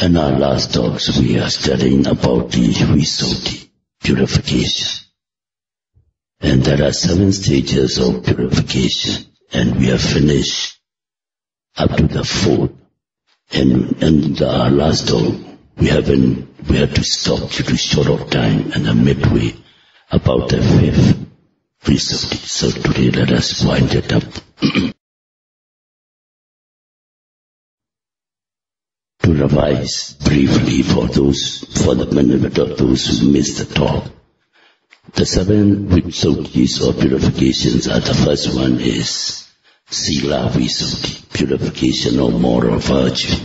In our last talks, we are studying about the Visuddhi, purification. And there are 7 stages of purification, and we have finished up to the 4th. And in our last talk, we had to stop due to short of time and the midway about the 5th Visuddhi. So today let us wind it up. To revise briefly for the benefit of those who missed the talk. The 7 Visuddhis or purifications are: the first one is Sila Visuddhi, purification of moral virtue.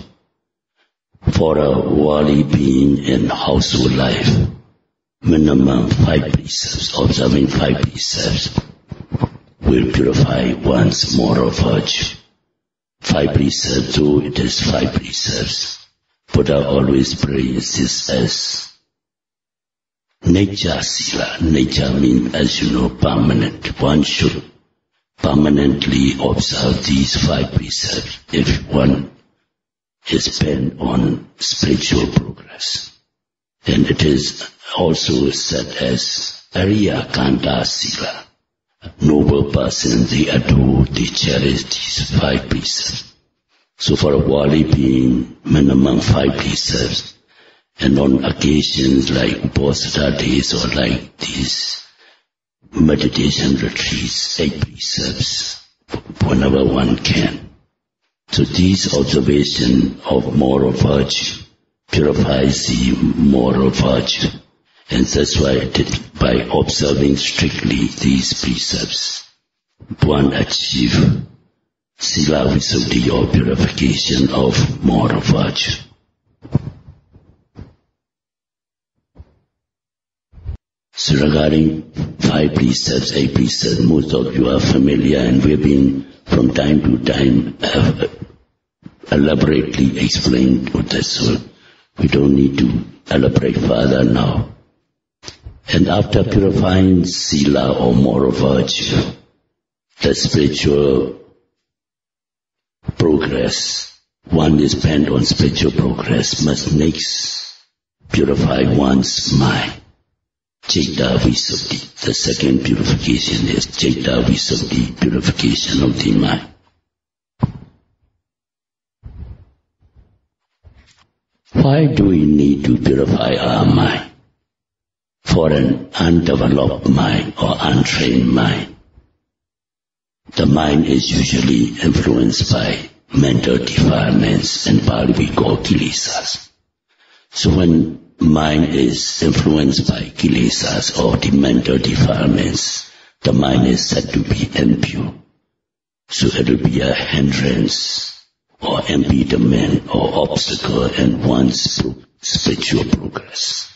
For a worldly being in household life, minimum 5 precepts, observing 5 precepts, will purify one's moral virtue. 5 precepts, though it is 5 precepts, Buddha always praised this as nature sila. Nature means, as you know, permanent. One should permanently observe these 5 precepts if one is bent on spiritual progress. And it is also said as Ariya Kanta Sila. Noble person, they adore, they cherish these 5 precepts. So for a worldly being, minimum 5 precepts. And on occasions like Uposatha days or like these meditation retreats, 8 precepts, whenever one can. So these observation of moral virtue purifies the moral virtue. And that's why by observing strictly these precepts, one achieves Sila Visuddhi or purification of moral virtue. So regarding 5 precepts, 8 precepts, most of you are familiar, and we've been from time to time elaborately explained what that, so we don't need to elaborate further now. And after purifying sila or moral virtue, the spiritual progress, one is bent on spiritual progress, must next purify one's mind. Citta Visuddhi. The second purification is Citta Visuddhi, purification of the mind. Why do we need to purify our mind? For an undeveloped mind or untrained mind, the mind is usually influenced by mental defilements, and Pali we call kilesas. So when mind is influenced by kilesas or the mental defilements, the mind is said to be impure. So it will be a hindrance or impediment or obstacle in one's spiritual progress.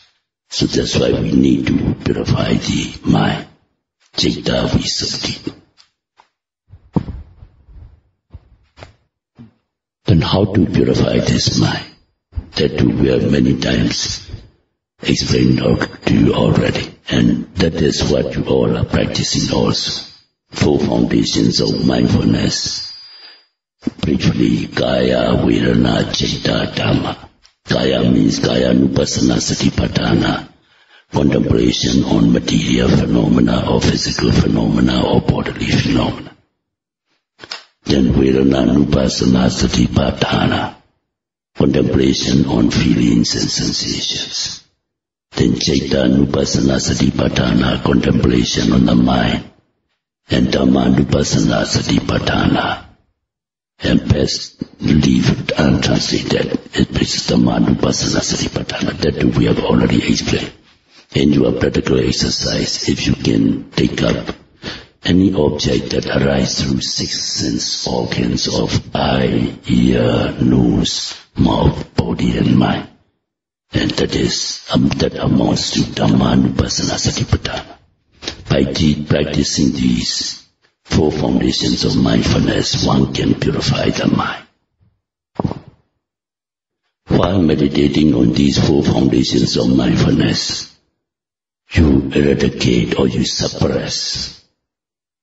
So that's why we need to purify the mind. Citta Visuddhi. Then how to purify this mind? That too we have many times explained to you already. And that is what you all are practicing also. 4 foundations of mindfulness. Briefly, Kaya, Vedana, Citta, Dhamma. Kaya means Kaya Nupassana Satipatthana, contemplation on material phenomena or physical phenomena or bodily phenomena. Then Vedana Nupassana Satipatthana, contemplation on feelings and sensations. Then Citta Nupassana Satipatthana, contemplation on the mind. And Dhamma Nupassana Satipatthana. And best leave it untranslated. It is Dhamma Nupassana Satipatthana. That we have already explained. In your practical exercise, if you can take up any object that arises through 6 sense organs of eye, ear, nose, mouth, body and mind, and that amounts to Dhamma Nupassana Satipatthana. By practicing these 4 foundations of mindfulness, one can purify the mind. While meditating on these 4 foundations of mindfulness, you eradicate or you suppress.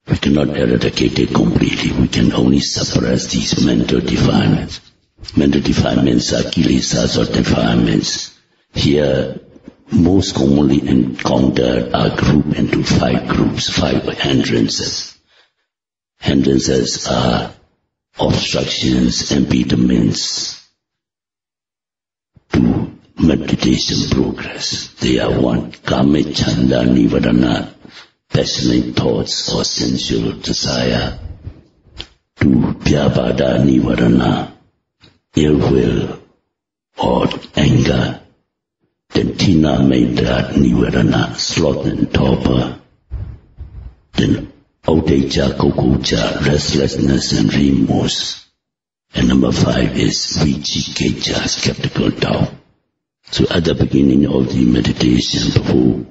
We cannot eradicate it completely. We can only suppress these mental defilements. Mental defilements are kilesas or defilements. Here, most commonly encountered are grouped into 5 groups, 5 hindrances. Hindrances are obstructions, impediments to meditation progress. They are 1. Kama chanda nivarana, passionate thoughts or sensual desire. 2. Vyavada nivarana, ill will or anger. Then tina medra nivarana, sloth and torpor. Then audeja kokoja, restlessness and remorse. And number 5 is vichikeja, skeptical doubt. So at the beginning of the meditation, before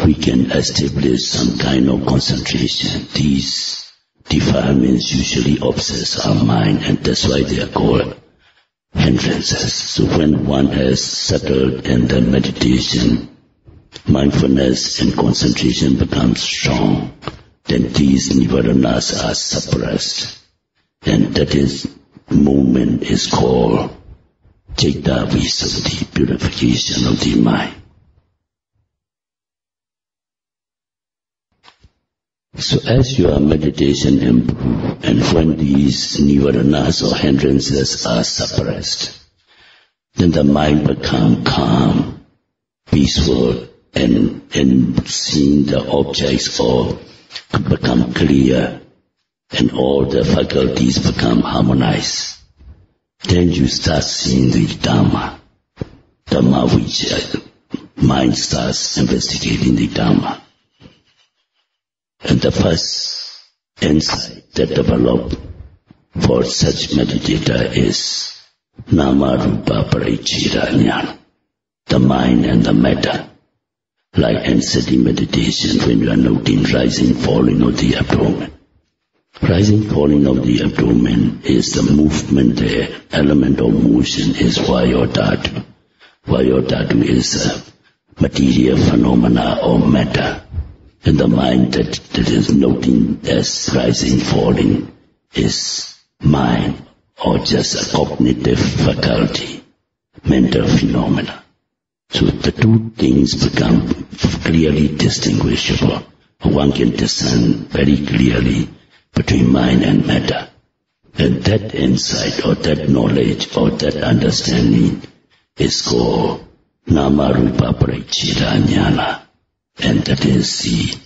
we can establish some kind of concentration, these defilements usually obsess our mind, and that's why they are called hindrances. So when one has settled in the meditation, mindfulness and concentration become strong, then these nivaranas are suppressed, and that is moment is called Citta Visuddhi, purification of the mind. So as your meditation improves, and when these nivaranas or hindrances are suppressed, then the mind becomes calm, peaceful, and seeing the objects or become clear, and all the faculties become harmonized. Then you start seeing the Dhamma which mind starts investigating the Dhamma. And the first insight that develops for such meditator is Nama Rupa Pariccheda Jnana, the mind and the matter. Like in sitting meditation, when you are noting rising, falling of the abdomen. Rising, falling of the abdomen is the movement, the element of motion is Vayodhatu. Vayodhatu is a material phenomena or matter. And the mind that is noting as rising, falling is mind or just a cognitive faculty, mental phenomena. So the two things become clearly distinguishable. One can discern very clearly between mind and matter. And that insight or that knowledge or that understanding is called Nama Rupa Pariccheda Jnana. And that is the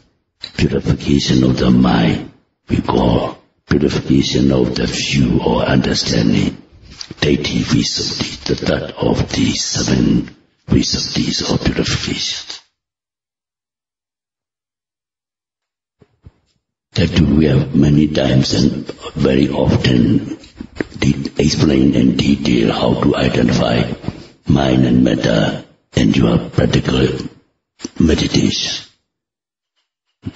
purification of the mind. We call purification of the view or understanding. Deity Visuddhi, the third of the 7 Visuddhis or purifications. That we have many times and very often explained in detail how to identify mind and matter in your practical meditation.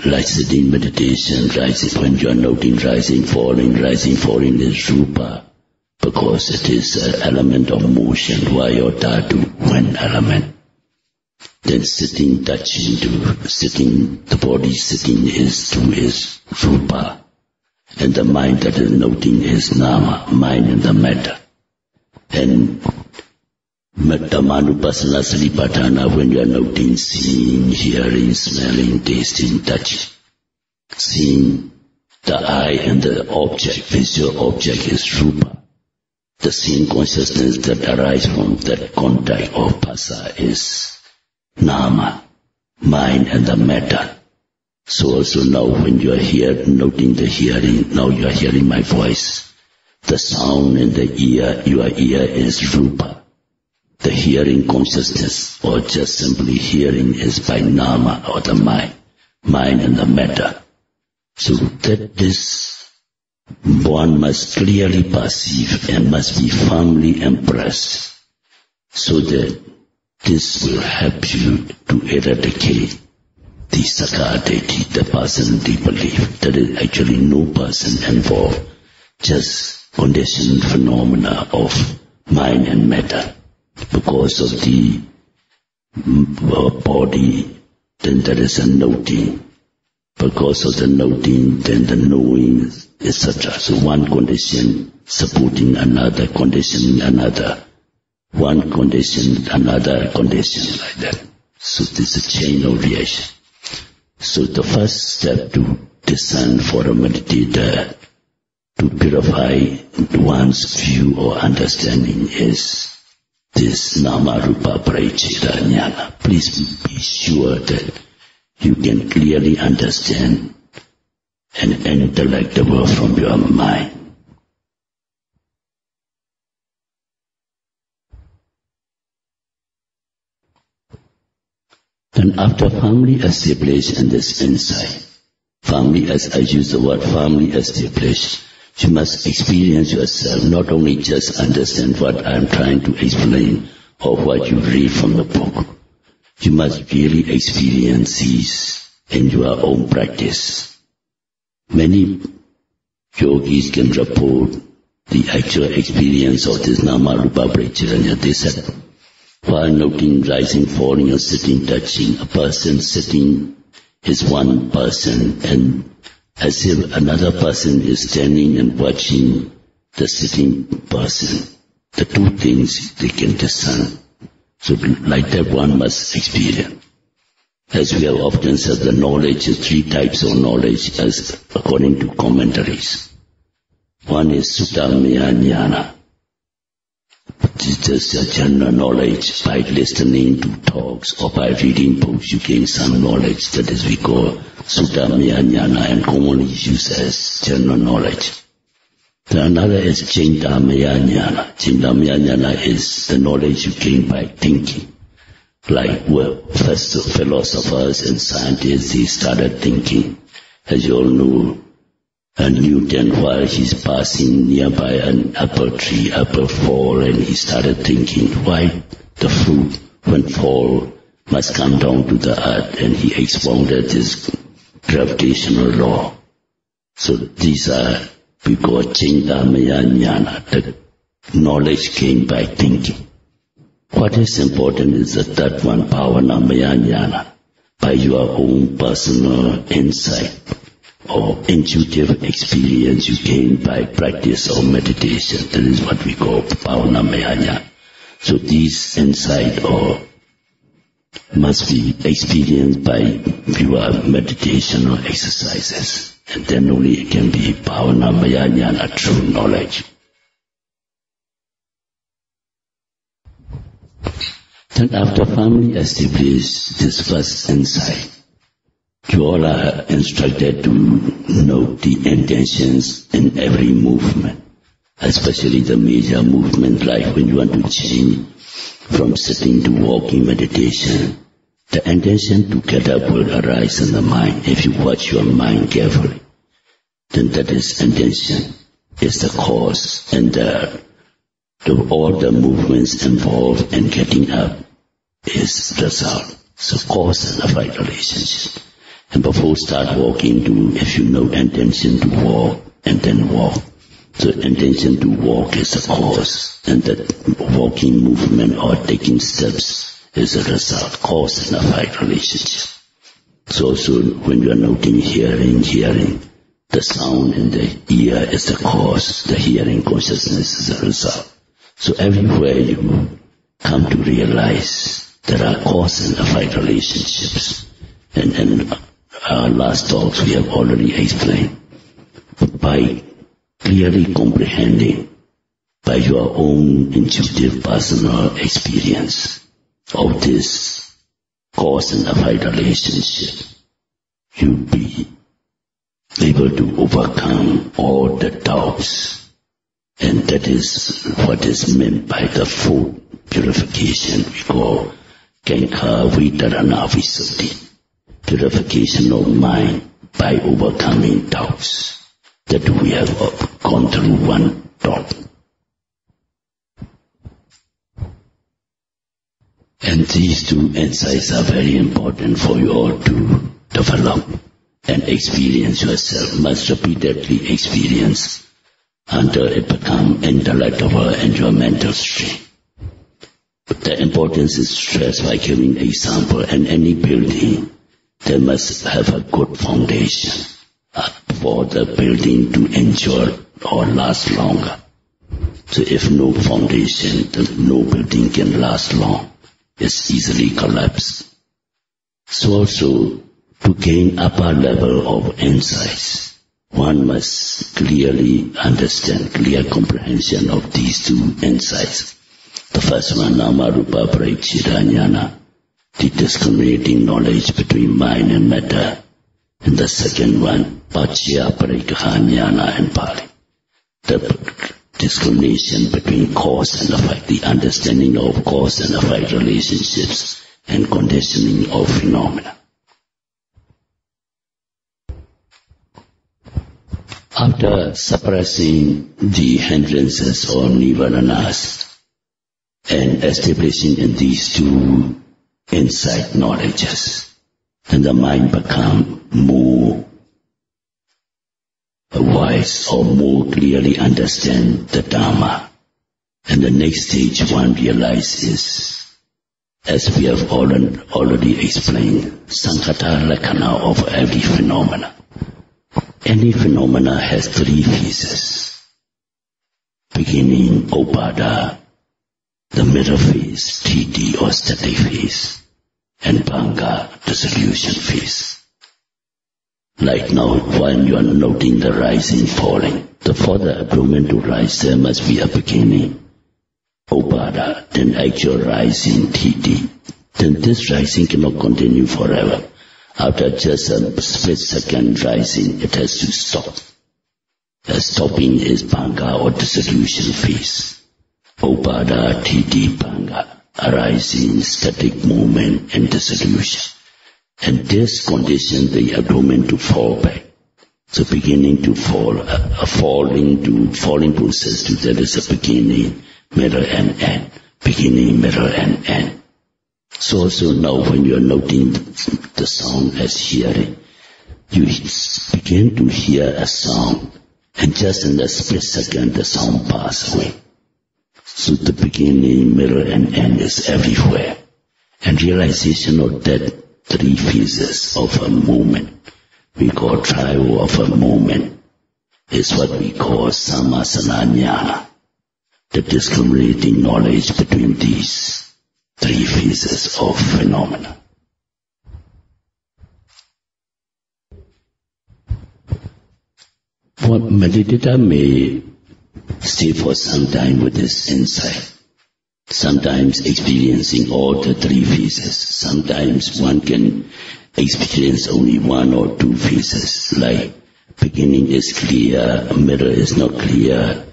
Like sitting meditation, rising, when you are noting rising, falling is rupa, because it is an element of motion, Vayodhatu, one element. Then sitting, touching to sitting, the body sitting is rupa, and the mind that is noting is nama, mind and the matter. And Metta-manupasana Satipatthana, when you are noting seeing, hearing, smelling, tasting, touching. Seeing the eye and the object, visual object is rupa. The seeing consciousness that arises from that contact of phassa is nama, mind and the matter. So also now when you are here noting the hearing, now you are hearing my voice. The sound in the ear, your ear is rupa. The hearing consciousness or just simply hearing is by nama or the mind and the matter. So that this one must clearly perceive and must be firmly impressed, so that this will help you to eradicate the Sakka deity, the personality belief. There is actually no person involved, just conditioned phenomena of mind and matter. Because of the body, then there is a noting. because of the noting, then the knowing, etc. So one condition supporting another, conditioning another, one condition, another condition, like that. So this is a chain of reaction. So the first step to discern for a meditator to purify one's view or understanding is this Nama-Rupa Pariccheda Jnana. Please be sure that you can clearly understand and intellect the world from your mind. Then after firmly established in this insight, firmly, as I use the word firmly established, you must experience yourself, not only just understand what I am trying to explain or what you read from the book. You must really experience these in your own practice. Many yogis can report the actual experience of this Nama-Rupa Pariccheda. They said, while noting rising, falling, or sitting, touching, a person sitting is one person, and as if another person is standing and watching the sitting person. The two things they can discern. So like that one must experience. As we have often said, the knowledge is three types of knowledge as according to commentaries. One is Sutta Maya Jnana. This is a general knowledge. By listening to talks or by reading books you gain some knowledge. That is we call Sutta Maya Jnana and commonly used as general knowledge. The another is Cinta Maya Jnana. Cinta Maya Jnana is the knowledge you gain by thinking. Like first philosophers and scientists, they started thinking. As you all know, Newton, while he's passing nearby an apple tree, apple fall, and he started thinking why the fruit, when fall, must come down to the earth, and he expounded this gravitational law. So these are, we call Cinta Maya Jnana. The knowledge came by thinking. What is important is the third one, Bhavana Maya Jnana, by your own personal insight or intuitive experience you gain by practice or meditation. That is what we call Bhavana Maya Jnana. So these insight or must be experienced by your meditation or exercises, and then only it can be Bhavana Maya Jnana, true knowledge. Then after firmly establish this first insight, you all are instructed to note the intentions in every movement, especially the major movement, like when you want to change from sitting to walking meditation. The intention to get up will arise in the mind. If you watch your mind carefully, then that is intention, is the cause, and all the movements involved in getting up is result. So cause and effect relationship. And before start walking, if you know intention to walk and then walk. So intention to walk is the cause, and that walking movement or taking steps is a result, cause and effect relationship. So when you are noting hearing, the sound in the ear is the cause, the hearing consciousness is a result. So everywhere you come to realize there are cause and effect relationships. And in our last talks we have already explained. By clearly comprehending by your own intuitive personal experience of this cause and effect relationship, you'll be able to overcome all the doubts. And that is what is meant by the fourth purification we call Kankha Vitarana Visuddhi. Purification of mind by overcoming doubts. That we have gone through one talk. And these two insights are very important for you all to develop and experience yourself. Must repeatedly experience until it becomes intellectual and your mental stream. The importance is stressed by giving example. In any building, they must have a good foundation for the building to endure or last longer. So if no foundation, then no building can last long. It's easily collapsed. So also, to gain upper level of insights, one must clearly understand, clear comprehension of these two insights. The first one, Nama Rupa Parichita Jnana, the discriminating knowledge between mind and matter. And the second one, Pacchaya Parikaha Jnana in Pali, the discrimination between cause and effect, the understanding of cause and effect relationships and conditioning of phenomena. After suppressing the hindrances or nivaranas and establishing in these two insight knowledges, then the mind become more wise or more clearly understand the Dharma. And the next stage one realizes, as we have already explained, Sankhata Lakkhana of every phenomena. Any phenomena has three phases. Beginning, Upada, the middle phase, Titi or static phase, and Bhanga, the solution phase. Like now, while you are noting the rising, falling, for the agreement to rise, there must be a beginning, Upada, then actual rising, Titi. Then this rising cannot continue forever. After just a split second rising, it has to stop. Stopping is Bhanga or dissolution phase. Upada, Titi, Bhanga, arising, static movement and dissolution. And this condition the agreement to fall back. So beginning to fall, falling process to there is a beginning, middle and end. Beginning, middle and end. So also now when you are noting the sound as hearing, you begin to hear a sound, and just in a split second the sound passes away. So the beginning, middle and end is everywhere. And realization of that three phases of a movement, we call trial of a movement, is what we call Sammasana Jnana, the discriminating knowledge between these three phases of phenomena. One meditator may stay for some time with this insight, sometimes experiencing all the three phases. Sometimes one can experience only one or two phases, like beginning is clear, middle is not clear,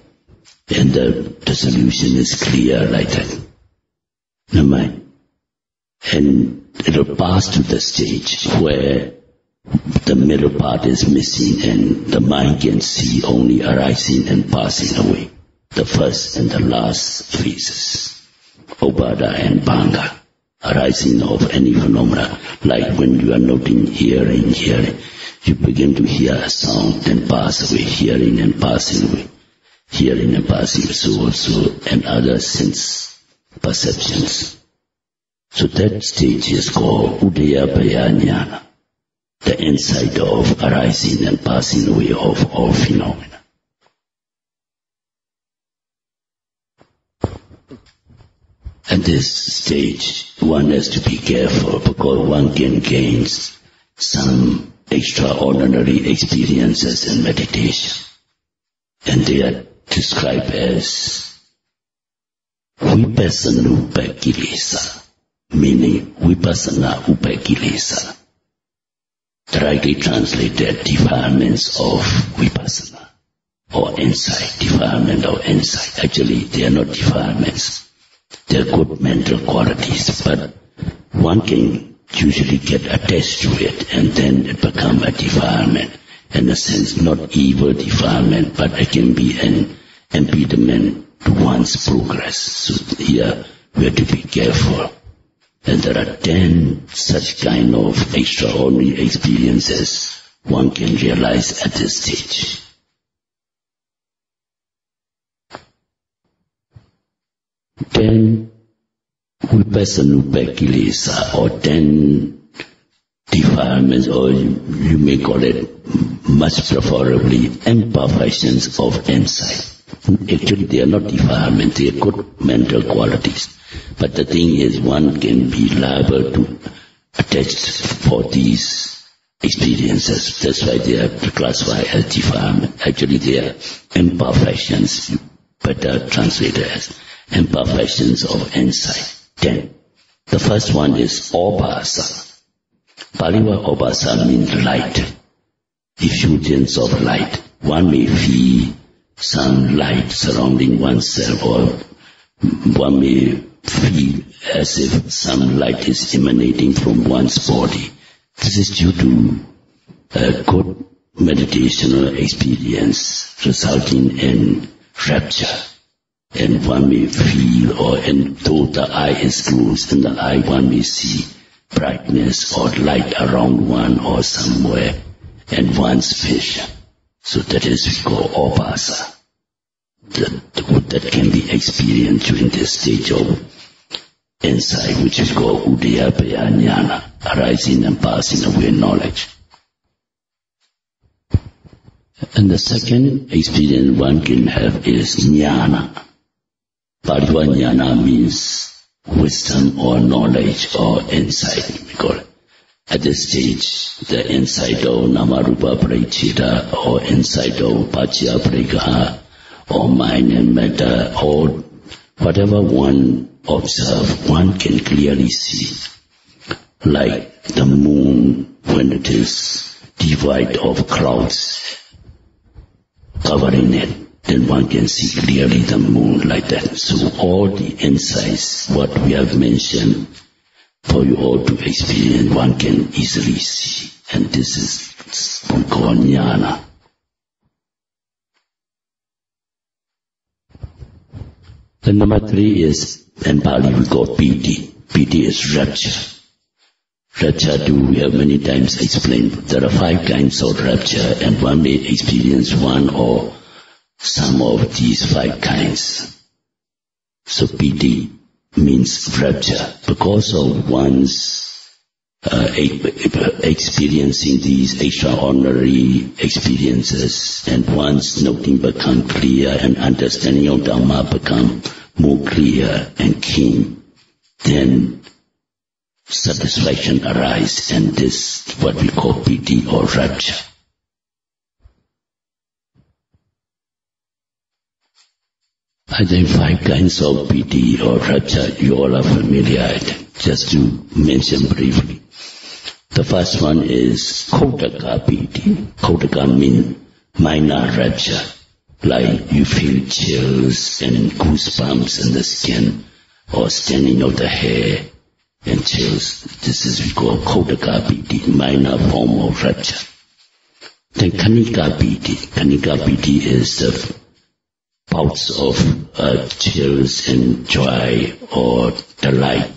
and the solution is clear, like that. The mind. And it will pass to the stage where the middle part is missing and the mind can see only arising and passing away. The first and the last phases, Upada and Bhanga, arising of any phenomena. Like when you are noting hearing, you begin to hear a sound, then pass away, hearing and passing away, hearing and passing, so also, and other sense perceptions. So that stage is called Udayabhaya Jnana, the insight of arising and passing away of all phenomena. At this stage, one has to be careful because one can gain some extraordinary experiences in meditation. And they are described as Vipassana Upakilesa, meaning Vipassana Upakilesa. Directly translated, defilements of Vipassana, or insight, defilement of insight. Actually, they are not defilements. They are good mental qualities, but one can usually get attached to it, and then it becomes a defilement. In a sense, not evil defilement, but it can be an impediment to one's progress. So here we have to be careful. And there are 10 such kind of extraordinary experiences one can realize at this stage. Then Vipassana Upakilesa, or 10 defilements, or you may call it much preferably imperfections of insight. Actually, they are not defilements, they are good mental qualities. But the thing is, one can be liable to attach for these experiences. That's why they are classified as defilement. Actually, they are imperfections. You better translate it as imperfections of insight. Then, the first one is obhasa. Pali word obhasa means light, effulgence of light. One may feel some light surrounding oneself, or one may feel as if some light is emanating from one's body. This is due to a good meditational experience resulting in rapture. And one may feel, or and though the eye is closed, in the eye one may see brightness or light around one or somewhere, and one's vision. So that is we call obhasa. That can be experienced during this stage of insight, which is called udayapaya jnana, arising and passing away knowledge. And the second experience one can have is jnana. Pali word jnana means wisdom or knowledge or insight, we call it. At this stage, the insight of namarupa pariccheda, or insight of paccaya parikkaha, or mind and matter, or whatever one observes, one can clearly see. Like the moon when it is devoid of clouds covering it, then one can see clearly the moon like that. So all the insights, what we have mentioned, for you all to experience, one can easily see. And this is what we call jnana. The number 3 is, in Pali we call piti. Piti is rapture. Rapture too, we have many times explained. There are 5 kinds of rapture, and one may experience one or some of these 5 kinds. So piti means rapture. Because of one's experiencing these extraordinary experiences, and one's noting become clear, and understanding of Dhamma become more clear and keen, then satisfaction arises, and this is what we call piti or rapture. I think 5 kinds of piti or rapture you all are familiar with. Just to mention briefly. The first one is Kotaka piti. Kotaka means minor rapture, like you feel chills and goosebumps in the skin, or standing of the hair and chills. This is we call Kotaka piti, minor form of rapture. Then Kanika piti. Kanika piti is the bouts of chills and joy or delight,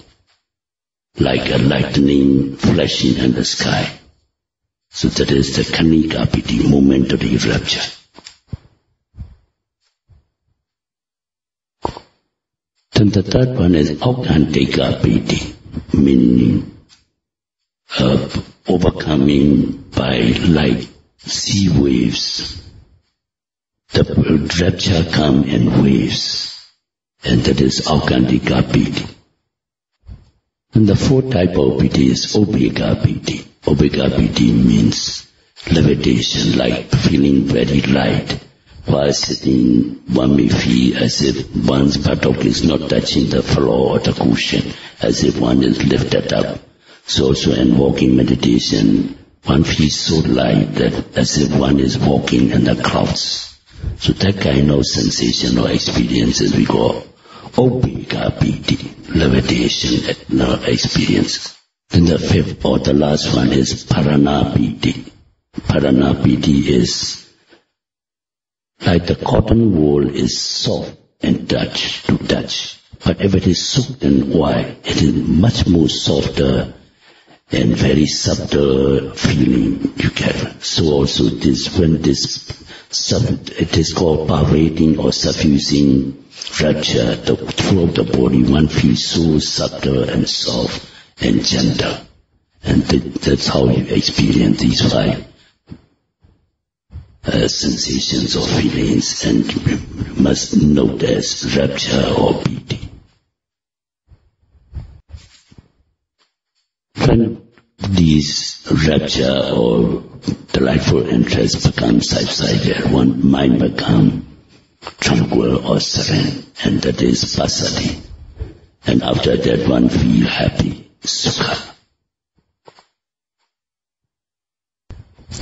like a lightning flashing in the sky. So that is the Kanika piti, momentary rapture. Then the third one is Aukantika piti, meaning overcoming by like sea waves. The rapture come in waves, and that is Aukantika piti. And the 4th type of piti is Ubeka piti. Ubeka piti means levitation, like feeling very light. While sitting, one may feel as if one's buttock is not touching the floor or the cushion, as if one is lifted up. So also in walking meditation, one feels so light that as if one is walking in the clouds. So that kind of sensation or experiences we call Ubeka piti, levitation experience. Then the 5th or the last one is Parana piti. Parana piti is like the cotton wool is soft and to touch. But if it is soaked in oil, it is much more softer and very subtle feeling you get. So also this, when this it is called pervading or suffusing rapture throughout the body, one feels so subtle and soft and gentle. And that's how you experience these five sensations or feelings, and you must note as rapture or piti. When these rapture or delightful interests become subsided, one mind become tranquil or serene, and that is passaddhi. And after that one feel happy, sukha.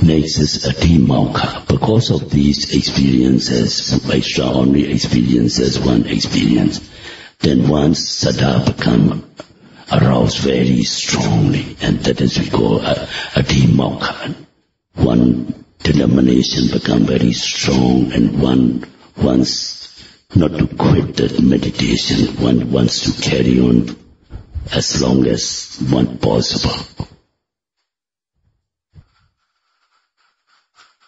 Next is adhimokha. Because of these experiences, extraordinary experiences one experience, then one's saddha become aroused very strongly, and that is we call adhimokha. One determination become very strong, and one wants not to quit the meditation. One wants to carry on as long as one possible.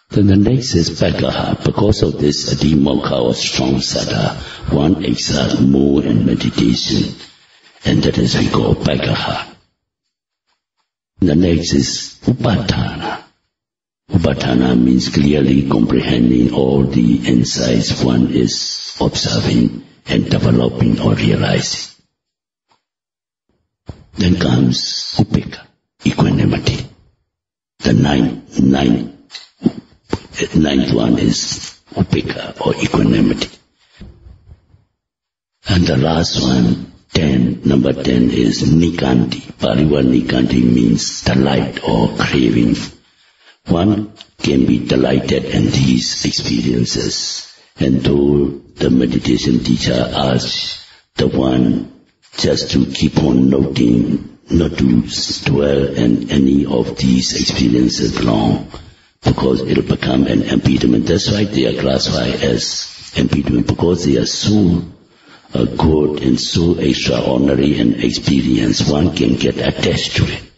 Then the next is pagaha. Because of this adhimokha or strong saddha, one exerts more in meditation, and that is we call pagaha. The next is upadana. Upadana means clearly comprehending all the insights one is observing and developing or realizing. Then comes upekkha, equanimity. The ninth one is upekkha or equanimity. And the last one, number 10 is nikanti. Pali word nikanti means delight or craving. One can be delighted in these experiences, and though the meditation teacher asks the one just to keep on noting, not to dwell in any of these experiences long, because it will become an impediment. That's why they are classified as impediment, because they are so good and so extraordinary in experience, one can get attached to it.